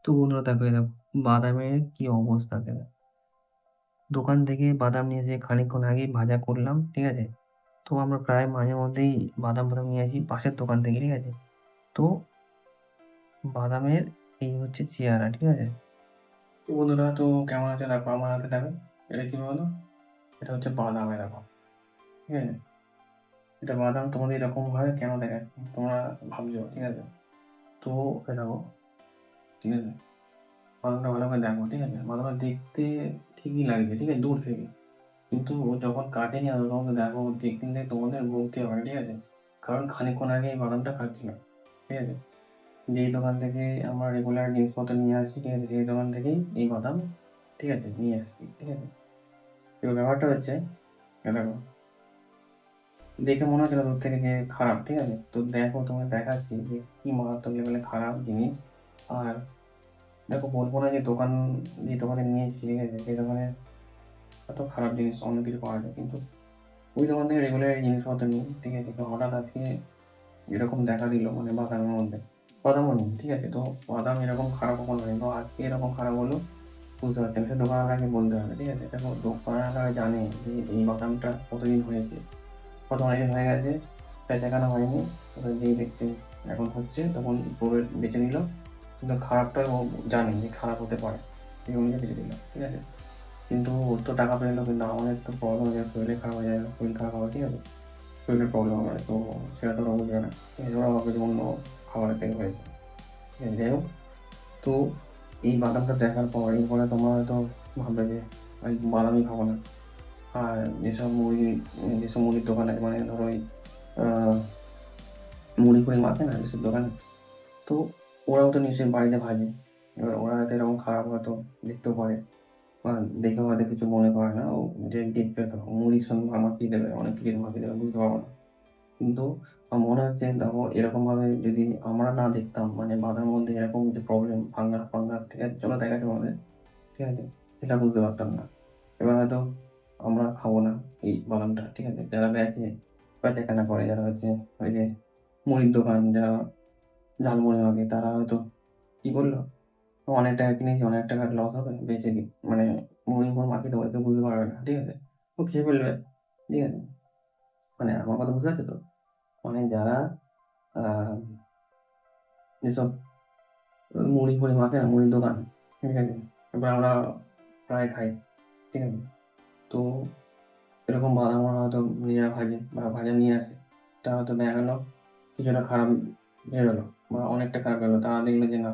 তো বন্ধুরা দেখো, এই দেখো বাদামের কি অবস্থা দেখো। দোকান থেকে বাদাম নিয়ে এসে খানিকক্ষণ আগেই ভাজা করলাম, ঠিক আছে। তো আমরা প্রায় মাঝে মধ্যেই বাদাম ফাদাম নিয়ে আসি পাশের দোকান থেকে, ঠিক আছে। তো বাদামের এই হচ্ছে চেহারা, ঠিক আছে। তো বন্ধুরা, তো কেমন আছে দেখো, আমার হাতে দেখো এটা কি বলো, এটা হচ্ছে বাদামে দেখো, ঠিক আছে। এটা বাদাম তোমাদের এরকম হয় কেন দেখাচ্ছি তোমরা ভাবছো, ঠিক আছে। তো এটা দেখো, ঠিক আছে। বাদামটা ভালো করে দেখো, ঠিক আছে। বাদামটা দেখতে ঠিকই লাগছে, ঠিক আছে, দূর থেকে। কিন্তু ও যখন কাটে নিয়ে আসবে তখন তো দেখো দেখলে তোমাদের বলতে হবে, ঠিক আছে। কারণ খানিকক্ষণ আগে এই বাদামটা খাচ্ছিলাম, ঠিক আছে। যেই দোকান থেকে আমরা রেগুলার জিনিসপত্র নিয়ে আসি, ঠিক আছে, সেই দোকান থেকেই এই বাদাম, ঠিক আছে, নিয়ে আসছি, ঠিক আছে। এবার ব্যাপারটা হচ্ছে, এ দেখো, দেখে মনে হচ্ছে না দূর থেকে যে খারাপ, ঠিক আছে। তো দেখো তোমায় দেখাচ্ছি যে কি মারাত্মক লেভেলে খারাপ জিনিস। আর দেখো, বলবো না যে যে দোকানে নিয়েছি, ঠিক আছে, সেই দোকানে এত খারাপ জিনিস অন্য কিছু পাওয়া যায়, কিন্তু ওই দোকান থেকে রেগুলার জিনিসপত্র নিই, ঠিক আছে। তো হঠাৎ আজকে এরকম দেখা দিল, মানে বাদামের মধ্যে বাদামও নেই, ঠিক আছে। তো বাদাম এরকম খারাপ কখনো হয়নি, তো আজকে এরকম খারাপ হলো বুঝতে পারছি না। সে দোকানওয়ালাকে বলতে হবে, ঠিক আছে। দেখো দোকানওয়ালা জানে যে এই বাদামটা কতদিন হয়েছে, কত অনেকদিন হয়ে গেছে, বেচাকেনা হয়নি। এবার যেই দেখছে এখন হচ্ছে, তখন পুরো বেচে নিল। কিন্তু খারাপটা ও জানে যে খারাপ হতে পারে, এই অনুযায়ী বেচে দিল, ঠিক আছে। কিন্তু ওর তো টাকা পেলো, কিন্তু আমাদের তো প্রবলেম হয়ে যায়, শরীরে খারাপ হয়ে যায়, শরীর খারাপ হবে, ঠিক আছে। শরীরের প্রবলেম হয়, তো সেটা তো ওরা বুঝবে না, ঠিক আছে। ওরা ভাবে যে অন্য খাবারের থেকে হয়েছে, ঠিক আছে। যাই হোক, তো এই বাদামটা দেখার পর এরপরে তোমরা হয়তো ভাববে যে আমি বাদামই খাবো না। আর যেসব মুড়ির দোকান আছে, মানে ধরো ওই আহ, মুড়ি ফুড়ি মাখে না যেসব দোকানে, তো ওরাও তো নিশ্চয়ই বাড়িতে ভাজে। এবার ওরা হয়তো এরকম খারাপ হয়তো দেখতেও পারে, বা দেখে হয়তো কিছু মনে করে না। ও যে দেখবে তো মুড়ির সঙ্গে মাখিয়ে দেবে, অনেক কিছু মাখিয়ে দেবে, বুঝতে পারবো না। কিন্তু আমার মনে হচ্ছে দেখো, এরকম ভাবে যদি আমরা না দেখতাম, মানে বাঁধার মধ্যে এরকম যে প্রবলেম, ফাঙ্গাস ফাঙ্গাস, ঠিক আছে, চলো দেখাচ্ছে আমাদের, ঠিক আছে, সেটা বুঝতে পারতাম না। এবার হয়তো আমরা খাবো না এই বাদামটা, ঠিক আছে। যারা বেচাকেনা করে, যারা হচ্ছে ওই যে মুড়ির দোকান, যারা ঝালমুড়ি মাখে, তারা হয়তো কি বললো, অনেক টাকা কিনেছি, অনেক টাকার লস হবে, বেঁচে দিই, মানে মুড়ি মুড়ি মাখিয়ে দেবো, কেউ বুঝতে পারবে না, ঠিক আছে। ও খেয়ে ফেলবে, ঠিক আছে। মানে আমার কথা বুঝতে পারছো তো, মানে যারা আহ যেসব মুড়ি ফুড়ি মাখে না, মুড়ির দোকান, ঠিক আছে, এবার আমরা প্রায় খাই, ঠিক আছে। তো এরকম বাদাম ওরা হয়তো নিজেরা ভাজে বা ভাজা নিয়ে আসে, তা হয়তো দেখা গেল কিছুটা খারাপ বেরোলো, বা অনেকটা খারাপ বেরোলো। তারা দেখলো যে না,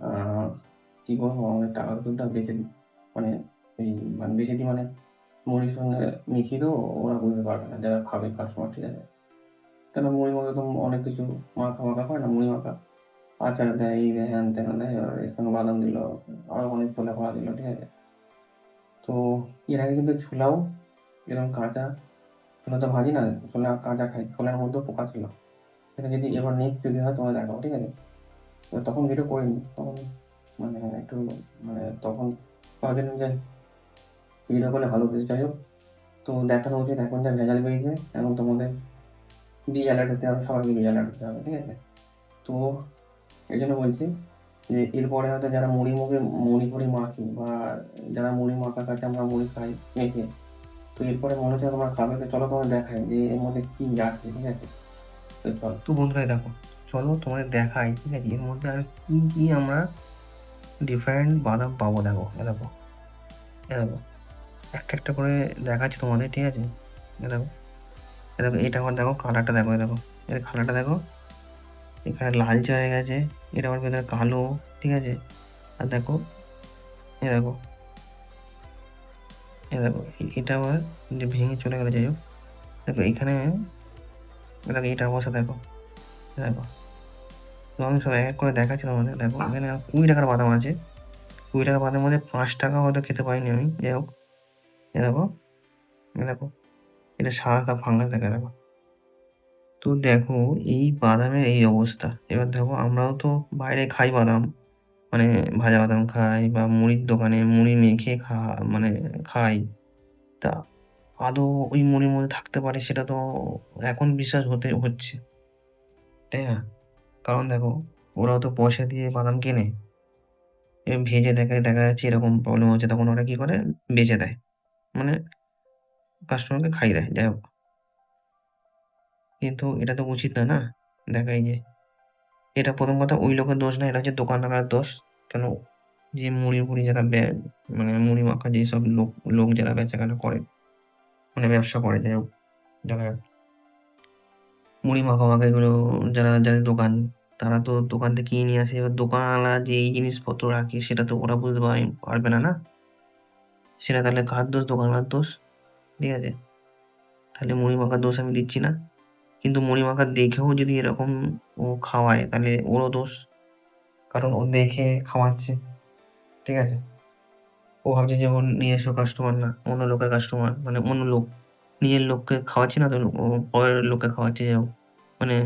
আহ, কি করবো, অনেক টাকা কিন্তু বেঁচে দিই, মানে এই মানে বেঁচে দিই, মানে মুড়ির সঙ্গে মিশিয়ে দেবো, ওরা বুঝতে পারবে না যারা খাবে কাস্টমার, ঠিক আছে। কেন মুড়ির মধ্যে তো অনেক কিছু মাখা মাখা হয় না, মুড়ি মাখা আচার দেয়, এই দেয়, হ্যান ত্যান দেয়, আর এর সঙ্গে বাদাম দিল, আরো অনেক ছোলা ফোলা দিল, ঠিক আছে। তো এর আগে কিন্তু ছোলাও এরকম কাঁচা, ছোলা তো ভাজি না, ছোলা কাঁচা খাই, ছোলার মধ্যেও পোকা ছিল। সেটা যদি এবার নেক্সট যদি হয় তোমায় দেখাবো, ঠিক আছে। তো তখন ভিডিও করিনি, তখন মানে একটু, মানে তখন ভাবছিলাম যে ভিডিও করলে ভালো কিছু, যাই হোক। তো দেখানো উচিত, এখন যা ভেজাল বেরিয়েছে, এখন তোমাদের বি অ্যালার্ট হতে হবে, সবাইকে বি অ্যালার্ট হতে হবে, ঠিক আছে। তো এই জন্য বলছি যে এরপরে হয়তো যারা মুড়ি ফুড়ি মাখি, বা যারা মুড়ি মাখা খাচ্ছে, আমরা মুড়ি খাই মেখে, তো এরপরে মনে হচ্ছে তোমরা খাবে, তো চলো তোমার দেখাই যে এর মধ্যে কি আছে, ঠিক আছে। তো চলো, তো বন্ধুরা দেখো, চলো তোমাদের দেখাই, ঠিক আছে, এর মধ্যে আর কি কি আমরা ডিফারেন্ট বাদাম পাবো। দেখো, দেখো, দেখো, একটা একটা করে দেখাচ্ছি তোমাদের, ঠিক আছে। দেখো, দেখো, এটা আবার দেখো, কালারটা দেখো, দেখো, এর কালারটা দেখো, এখানে লালচে হয়ে গেছে, এটা আবার ভেতরে কালো, ঠিক আছে। আর দেখো, এ দেখো, এ দেখো, এটা আবার যে ভেঙে চলে গেলো, যাই হোক। দেখো এখানে, দেখো এটা অবস্থা, দেখো, দেখো। তো আমি সব এক এক করে দেখাচ্ছি তোমাদের। দেখো এখানে 20 টাকার বাদাম আছে, 20 টাকার বাদামের মধ্যে 5 টাকা হয়তো খেতে পারিনি আমি, যাই হোক। এ দেখো, এ দেখো, এটা সাদা ফাঙ্গাস দেখা, দেখো। তো দেখো, এই বাদামের এই অবস্থা। এবার দেখো, আমরাও তো বাইরে খাই বাদাম, মানে ভাজা বাদাম খাই, বা মুড়ির দোকানে মুড়ি মেখে মানে খাই। তা আদৌ ওই মুড়ির মধ্যে থাকতে পারে সেটা তো এখন বিশ্বাস হচ্ছে, তাই না? কারণ দেখো, ওরাও তো পয়সা দিয়ে বাদাম কেনে, ভেজে দেখা যাচ্ছে এরকম প্রবলেম হচ্ছে, তখন ওরা কি করে বেচে দেয়, মানে কাস্টমারকে খাইয়ে দেয়, যাই হোক। কিন্তু এটা তো উচিত না, না? দেখো এই যে এটা প্রথম কথা ওই লোকের দোষ না, এটা হচ্ছে দোকানদারের দোষ। কেন? যে মুড়ি যারা মানে মুড়ি মাখা যেসব লোক যারা বেচাকেনা করে, মানে ব্যবসা করে, যাই হোক, যারা মুড়ি মাখামাখি এগুলো, যাদের দোকান, তারা তো দোকান থেকে কিনে নিয়ে আসে। এবার দোকানওয়ালা যে এই জিনিসপত্র রাখে সেটা তো ওরা বুঝতে পারবে না, না? সেটা তাহলে কার দোষ? দোকানওয়ালার দোষ। ঠিক আছে? তাহলে মুড়ি মাখার দোষ আমি দিচ্ছি না। কিন্তু মুড়ি মাখা দেখেও যদি এরকম ও খাওয়ায় তাহলে ওরও দোষ। কারণ ও দেখে খাওয়াচ্ছে। ঠিক আছে? ও ভাবছে যে ওর নিজস্ব কাস্টমার না, অন্য লোকের কাস্টমার, মানে অন্য লোক। নিজের লোককে খাওয়াচ্ছে না তো ও পরের লোককে খাওয়াচ্ছে, যাই হোক। মানে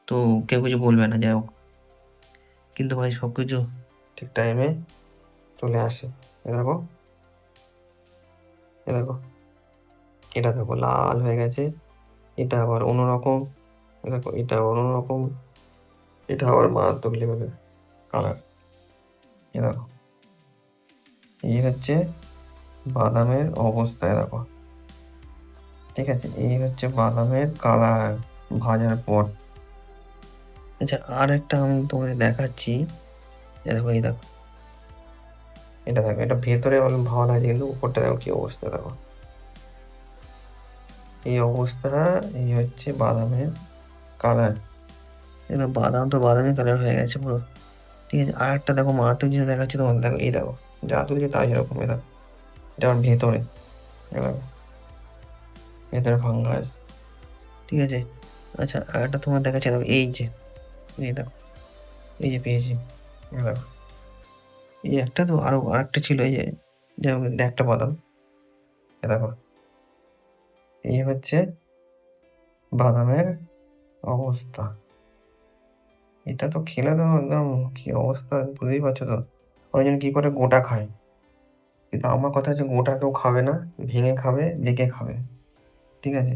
তো কেউ কিছু বলবে না, যাই হোক। কিন্তু ভাই সবকিছু ঠিক টাইমে চলে আসে। এ দেখো, এ দেখো, এটা দেখো লাল হয়ে গেছে, এটা আবার অন্যরকম, দেখো এটা আবার অন্যরকম, এটা আবার মারাত্মক লেভেলের কালার। এ দেখো, এই হচ্ছে বাদামের অবস্থা, এ দেখো। ঠিক আছে? এই হচ্ছে বাদামের কালার ভাজার পর। আচ্ছা, আর একটা আমি তোমাদের দেখাচ্ছি। এ দেখো, এই দেখো, এটা দেখো, এটা ভেতরে অনেক ভালো লাগছে, কিন্তু উপরটা দেখো কি অবস্থা, দেখো এই অবস্থা। এই হচ্ছে বাদামের কালার। একদম বাদাম তো বাদামি কালার হয়ে গেছে পুরো। ঠিক আছে? আর একটা দেখো মারাত্মক জিনিস দেখাচ্ছি তোমাদের, দেখো এই দেখো, যা তুলছি তাই এরকম, এ দেখো, এটা আমার ভেতরে, এ দেখো, ভেতরে ফাঙ্গাস। ঠিক আছে? আচ্ছা, আর একটা তোমার দেখাচ্ছি, দেখো এই যে, এই দেখো, এই যে পেয়েছি, এ দেখো, এই একটা তো আরো আরেকটা ছিল, এই যে যেমন একটা বাদাম, এ দেখো, এই হচ্ছে বাদামের অবস্থা। এটা তো খেলে তো একদম কি অবস্থা বুঝতেই পারছো তো। অনেকজন কি করে গোটা খায়, কিন্তু আমার কথা হচ্ছে গোটা কেউ খাবে না, ভেঙে খাবে, দেখে খাবে। ঠিক আছে?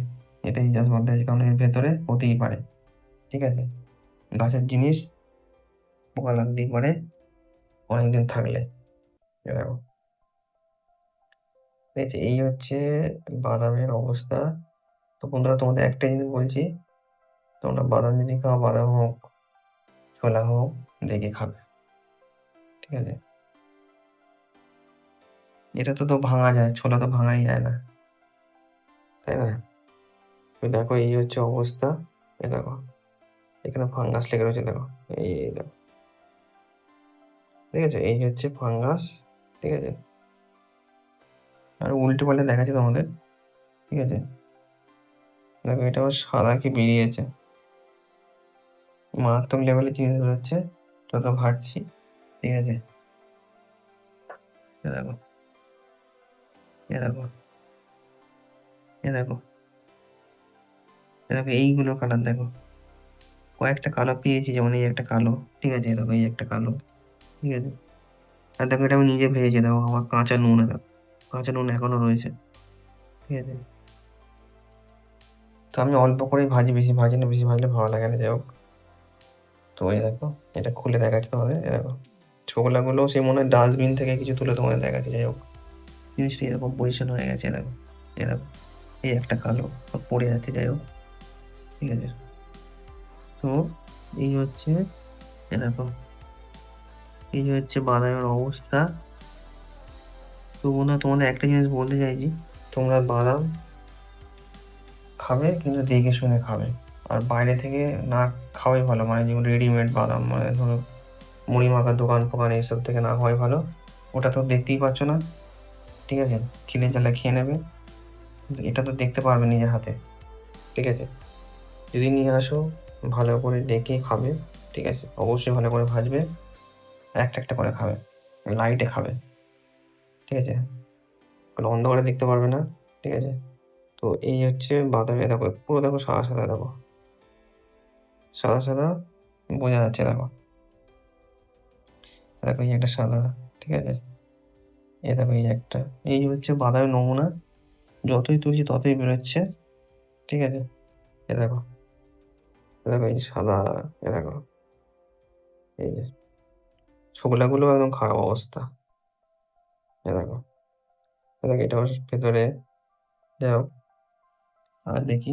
এটাই জাস্ট বলতে চাইছি, কারণ এর ভেতরে হতেই পারে। ঠিক আছে? গাছের জিনিস পোকা লাগতেই পারে অনেকদিন থাকলে। এ দেখো, ঠিক আছে? এই হচ্ছে বাদামের অবস্থা। তো বন্ধুরা, তোমাদের একটা জিনিস বলছি, তোমরা বাদাম যদি খাও, বাদাম হোক ছোলা হোক, দেখে খাবে। ঠিক আছে? এটা তো ভাঙা যায়, ছোলা তো ভাঙাই যায় না, তাই না? তো দেখো এই হচ্ছে অবস্থা। এ দেখো, এখানে ফাঙ্গাস লেগে রয়েছে, দেখো, এই দেখো। ঠিক আছে? এই হচ্ছে ফাঙ্গাস। ঠিক আছে? আর উল্টে পাল্টে দেখাচ্ছি তোমাদের। ঠিক আছে? দেখো, এটা আবার সাদা কি বেরিয়েছে, মারাত্মক লেভেলের জিনিস বেরোচ্ছে, তোকে ভাবছি। ঠিক আছে? এ দেখো, এ দেখো, এ দেখো, এ দেখো, এইগুলো কালার দেখো, কয়েকটা কালো পেয়েছি, যেমন এই একটা কালো। ঠিক আছে? এই দেখো, এই একটা কালো। ঠিক আছে? আর দেখো, এটা আমি নিজে ভেজেছি, দেখো আমার কাঁচা নুন, দেখো কাঁচা নুন এখনো রয়েছে। ঠিক আছে? তো আমি অল্প করেই ভাজি, বেশি ভাজি না, বেশি ভাজলে ভালো লাগে না, যাই হোক। তো এই দেখো, এটা খুলে দেখাচ্ছি তোমাদের, এই দেখো, ছোকলাগুলো সে মনে হয় ডাস্টবিন থেকে কিছু তুলে তোমাদের দেখাচ্ছে, যাই হোক। জিনিসটা এরকম পজিশন হয়ে গেছে, দেখো, এই দেখো, এই একটা কালো সব পড়ে যাচ্ছে, যাই হোক। ঠিক আছে? তো এই হচ্ছে, এ দেখো, এই হচ্ছে বাদামের অবস্থা। তো বন্ধুরা, তোমাদের একটা জিনিস বলতে চাইছি, তোমরা বাদাম খাবে কিন্তু দেখে শুনে খাবে। আর বাইরে থেকে না খাওয়াই ভালো, মানে যেমন রেডিমেড বাদাম, মানে ধরো মুড়ি মাখার দোকান ফোকান এইসব থেকে না খাওয়াই ভালো। ওটা তো দেখতেই পাচ্ছ না। ঠিক আছে? খিদে জ্বালা খেয়ে নেবে, কিন্তু এটা তো দেখতে পারবে নিজের হাতে। ঠিক আছে? যদি নিয়ে আসো, ভালো করে দেখে খাবে। ঠিক আছে? অবশ্যই ভালো করে ভাজবে, একটা একটা করে খাবে, লাইটে খাবে। ঠিক আছে? কারণ অন্ধকারে দেখতে পারবে না। ঠিক আছে? তো এই হচ্ছে বাদামে, দেখো পুরো, দেখো সাদা সাদা, দেখো সাদা সাদা বোঝা যাচ্ছে, দেখো, দেখো এই একটা সাদা। ঠিক আছে? এই দেখো এই একটা, এই হচ্ছে বাদামের নমুনা, যতই তুলছি ততই বেরোচ্ছে। ঠিক আছে? এ দেখো, এ দেখো এই সাদা, এ দেখো, এই যে ছোলাগুলো একদম খারাপ অবস্থা। এ দেখো, এ দেখো এটা হচ্ছে ভেতরে। যাই হোক, আর দেখি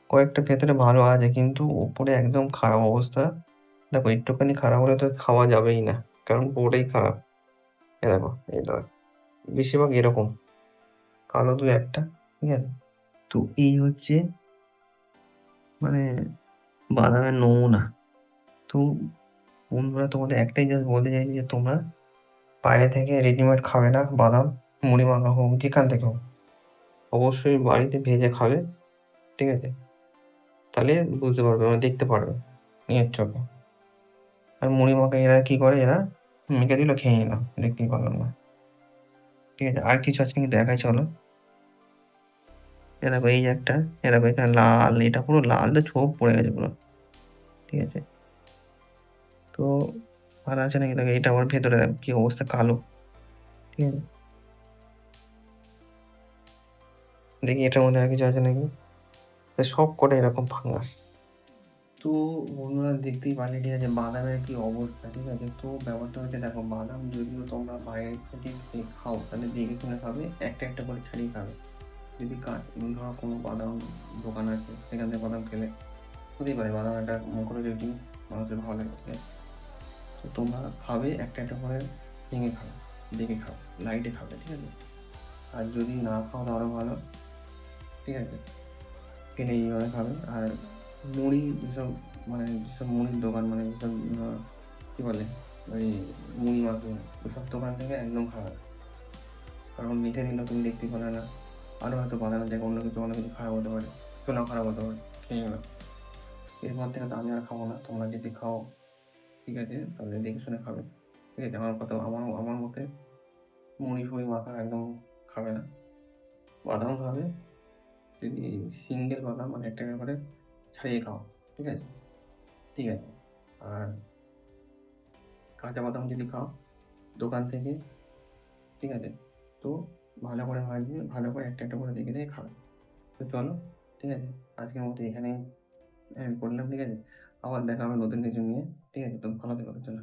কয়েকটা ভেতরে ভালো আছে, কিন্তু উপরে একদম খারাপ অবস্থা। দেখো একটুখানি খারাপ হলে তো খাওয়া যাবেই না, কারণ পুরোটাই খারাপ। এ দেখো, এটা বেশিরভাগ এরকম কালো দু একটা, ঠিক আছে? তো এই হচ্ছে মানে বাদামের নমুনা। তো বন্ধুরা, তোমাদের একটাই জাস্ট বলতে চাইছি যে তোমরা বাইরে থেকে রেডিমেড খাবে না বাদাম, মুড়ি মাখা হোক যেখান থেকে হোক, অবশ্যই বাড়িতে ভেজে খাবে, ঠিক আছে? তাহলে বুঝতে পারবে, মানে দেখতে পারবে নিজের চোখে। আর মুড়ি মাখা এরা কি করে, এরা মেখে দিল খেয়ে নিলাম, দেখতেই পারলাম না, ঠিক আছে? আর কিছু আছে নাকি দেখাই, চলো। এ দেখো এই যে একটা, এ দেখো এখানে লাল, এটা পুরো লাল তো ছোপ পড়ে গেছে পুরো, ঠিক আছে? তো আর আছে নাকি দেখো, এটা আবার ভেতরে দেখো কি অবস্থা, কালো, ঠিক আছে? দেখি এটার মধ্যে আর কিছু আছে নাকি। সব কটা এরকম ফাঙ্গাস। তো বন্ধুরা, দেখতেই পারলে, ঠিক আছে, বাদামের কি অবস্থা, ঠিক আছে? তো ব্যাপারটা হচ্ছে, দেখো বাদাম যদিও তোমরা বাইরে থেকে খাও, তাহলে দেখে শুনে খাবে, একটা একটা করে ছাড়িয়ে খাবে। যদি ধরো কোনো বাদাম দোকান আছে, সেখান থেকে বাদাম খেলে হতেই পারে বাদাম একটা মুখরোচক রেটিং মানুষের ভালো লাগে, ঠিক আছে? তো তোমরা খাবে একটা একটা করে, ভেঙে খাবে, দেখে খাও, লাইটে খাবে, ঠিক আছে? আর যদি না খাও তো আরও ভালো, ঠিক আছে? কিনে এইভাবে খাবে। আর মুড়ি যেসব, মানে যেসব মুড়ির দোকান, মানে যেসব কী বলে, ওই মুড়ি মাখে, ওসব দোকান থেকে একদম খাবে না। কারণ মেখে দিলেও তুমি দেখতে পাবে না, আরও হয়তো বাদামের জায়গায় অন্য কিছু খারাপ হতে পারে, ছোলাও খারাপ হতে পারে, খেয়ে গেলাম। এরপর থেকে তো আমি আর খাবো না। তোমরা যদি খাও, ঠিক আছে, তাহলে দেখে শুনে খাবে, ঠিক আছে? আমার কথা, আমার মতে মুড়ি ফুড়ি মাখা একদম খাবে না। বাদাম খাবে, যদি সিঙ্গেল বাদাম মানে একটা একটা করে ছাড়িয়ে খাও, ঠিক আছে? ঠিক আছে। আর কাঁচা বাদাম যদি খাও দোকান থেকে, ঠিক আছে, তো ভালো করে ভাজবে, ভালো করে একটা একটা করে দেখে দেখে খাবে। তো চলো, ঠিক আছে, আজকের মতো এখানেই করলাম, ঠিক আছে? আবার দেখা হবে নতুন কিছু নিয়ে, ঠিক আছে? তো ভালো থেকো, চলো।